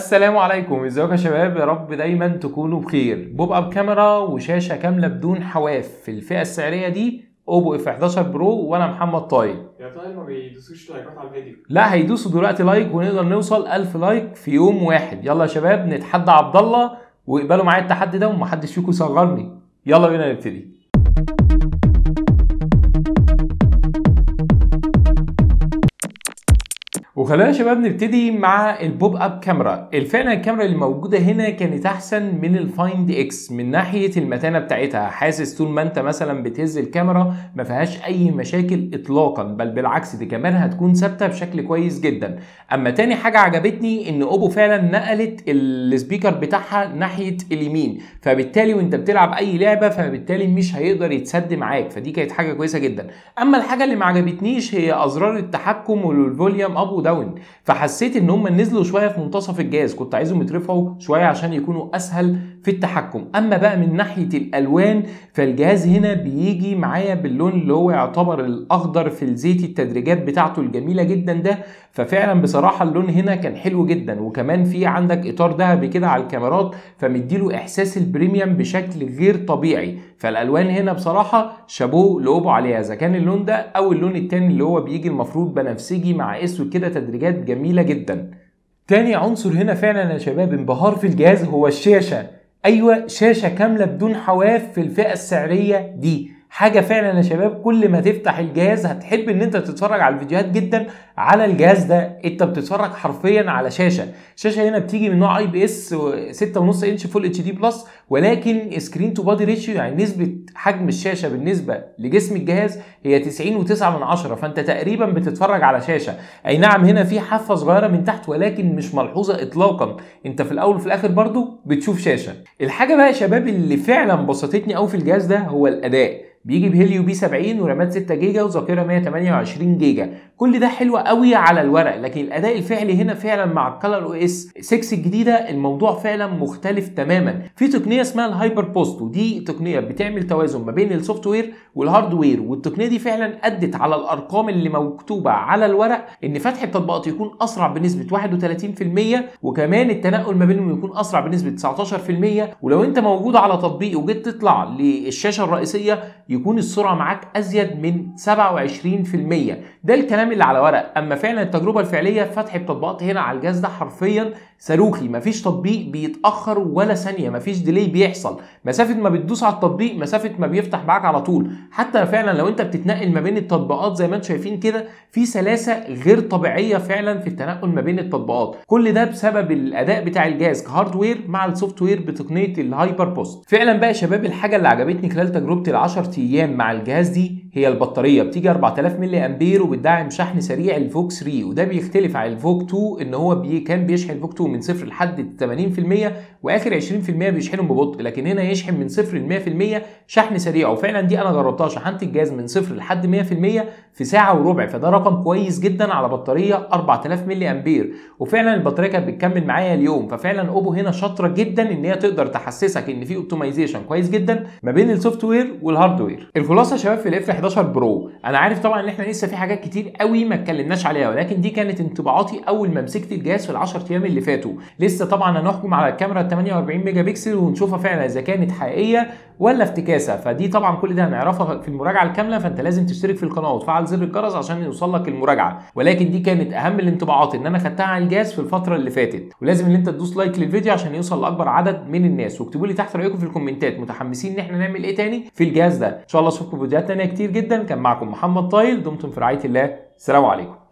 السلام عليكم، ازيكم يا شباب؟ يا رب دايما تكونوا بخير. بوب اب كاميرا وشاشه كامله بدون حواف في الفئه السعريه دي اوبو اف 11 برو، وانا محمد طايل. يا طايل ما بيدوسوش لايكات على الفيديو؟ لا هيدوسوا دلوقتي لايك ونقدر نوصل 1000 لايك في يوم واحد. يلا يا شباب نتحدى عبد الله واقبلوا معايا التحدي ده ومحدش فيكم يصغرني. يلا بينا نبتدي. وخلينا يا شباب نبتدي مع البوب اب كاميرا. فعلا الكاميرا اللي موجوده هنا كانت احسن من الفايند اكس من ناحيه المتانه بتاعتها. حاسس طول ما انت مثلا بتهز الكاميرا ما فيهاش اي مشاكل اطلاقا، بل بالعكس دي كمان هتكون ثابته بشكل كويس جدا. اما تاني حاجه عجبتني ان اوبو فعلا نقلت السبيكر بتاعها ناحيه اليمين، فبالتالي وانت بتلعب اي لعبه فبالتالي مش هيقدر يتسد معاك، فدي كانت حاجه كويسه جدا. اما الحاجه اللي ما عجبتنيش هي ازرار التحكم والفوليوم اب داون، فحسيت ان هم نزلوا شويه في منتصف الجهاز، كنت عايزهم يترفعوا شويه عشان يكونوا اسهل في التحكم. اما بقى من ناحيه الالوان فالجهاز هنا بيجي معايا باللون اللي هو يعتبر الاخضر في الزيتي، التدريجات بتاعته الجميله جدا ده، ففعلا بصراحه اللون هنا كان حلو جدا. وكمان في عندك اطار ذهبي كده على الكاميرات فمديله احساس البريميوم بشكل غير طبيعي. فالالوان هنا بصراحه شابوه لاوبو عليها، اذا كان اللون ده او اللون التاني اللي هو بيجي المفروض بنفسجي مع اسود كده، تدريجات جميله جدا. تاني عنصر هنا فعلا يا شباب انبهار في الجهاز هو الشاشه. ايوه شاشه كامله بدون حواف في الفئه السعريه دي، حاجه فعلا يا شباب كل ما تفتح الجهاز هتحب ان انت تتفرج على الفيديوهات جدا على الجهاز ده. انت بتتفرج حرفيا على شاشه هنا بتيجي من نوع اي بي اس 6.5 انش فول اتش دي بلس، ولكن سكرين تو بادي ريشيو يعني نسبه حجم الشاشه بالنسبه لجسم الجهاز هي 90.9، فانت تقريبا بتتفرج على شاشه. اي نعم هنا في حافه صغيره من تحت ولكن مش ملحوظه اطلاقا، انت في الاول وفي الاخر برضو بتشوف شاشه. الحاجه بقى يا شباب اللي فعلا بسطتني قوي في الجهاز ده هو الاداء. بيجي بهيليو بي 70 ورامات 6 جيجا وذاكره 128 جيجا، كل ده حلو قوي على الورق، لكن الاداء الفعلي هنا فعلا مع الكالر او اس 6 الجديده الموضوع فعلا مختلف تماما. في تقنيه اسمها الهايبر بوست، ودي تقنيه بتعمل توازن ما بين السوفت وير والهاردوير، والتقنيه دي فعلا ادت على الارقام اللي مكتوبه على الورق ان فتح التطبيقات يكون اسرع بنسبه 31%، وكمان التنقل ما بينهم يكون اسرع بنسبه 19%، ولو انت موجود على تطبيق وجيت تطلع للشاشه الرئيسيه يكون السرعه معاك ازيد من 27%. ده الكلام اللي على ورق. اما فعلا التجربه الفعليه فتح التطبيقات هنا على الجهاز ده حرفيا صاروخي، مفيش تطبيق بيتاخر ولا ثانيه، مفيش ديلي بيحصل، مسافه ما بتدوس على التطبيق مسافه ما بيفتح معاك على طول. حتى فعلا لو انت بتتنقل ما بين التطبيقات زي ما انتم شايفين كده في سلاسه غير طبيعيه فعلا في التنقل ما بين التطبيقات، كل ده بسبب الاداء بتاع الجهاز كهاردوير مع السوفت وير بتقنيه الهايبر بوست. فعلا بقى يا شباب الحاجه اللي عجبتني خلال تجربتي ال10 ايام مع الجهاز دي هي البطاريه. بتيجي 4000 ملي امبير وبتدعم شحن سريع الفوك 3، وده بيختلف عن الفوك 2 ان هو كان بيشحن الفوك 2 من 0 لحد 80% واخر 20% بيشحنهم ببطء، لكن هنا يشحن من 0 ل 100% شحن سريع. وفعلا دي انا جربتها، شحنت الجهاز من 0 لحد 100% في ساعه وربع، فده رقم كويس جدا على بطاريه 4000 ملي امبير، وفعلا البطاريه كانت بتكمل معايا اليوم. ففعلا اوبو هنا شاطره جدا ان هي تقدر تحسسك ان في اوبتمايزيشن كويس جدا ما بين السوفت وير والهاردوير. الخلاصه يا شباب في الاف 11 برو، انا عارف طبعا ان احنا لسه في حاجات كتير قوي ما اتكلمناش عليها، ولكن دي كانت انطباعاتي اول ما مسكت الجهاز في ال10 ايام اللي فاتوا. لسه طبعا هنحكم على الكاميرا 48 ميجا بكسل ونشوفها فعلا اذا كانت حقيقيه ولا افتكاسه، فدي طبعا كل ده هنعرفها في المراجعه الكامله، فانت لازم تشترك في القناه وتفعل زر الجرس عشان يوصل لك المراجعه. ولكن دي كانت اهم الانطباعات ان انا خدتها على الجهاز في الفتره اللي فاتت، ولازم ان انت تدوس لايك للفيديو عشان يوصل لاكبر عدد من الناس، واكتبوا لي تحت رايكم في الكومنتات متحمسين ان احنا نعمل ايه تاني في الجهاز ده. ان شاء الله اشوفكم في فيديوهات تانيه كتير جدا. كان معكم محمد طايل، دمتم في رعايه الله، السلام عليكم.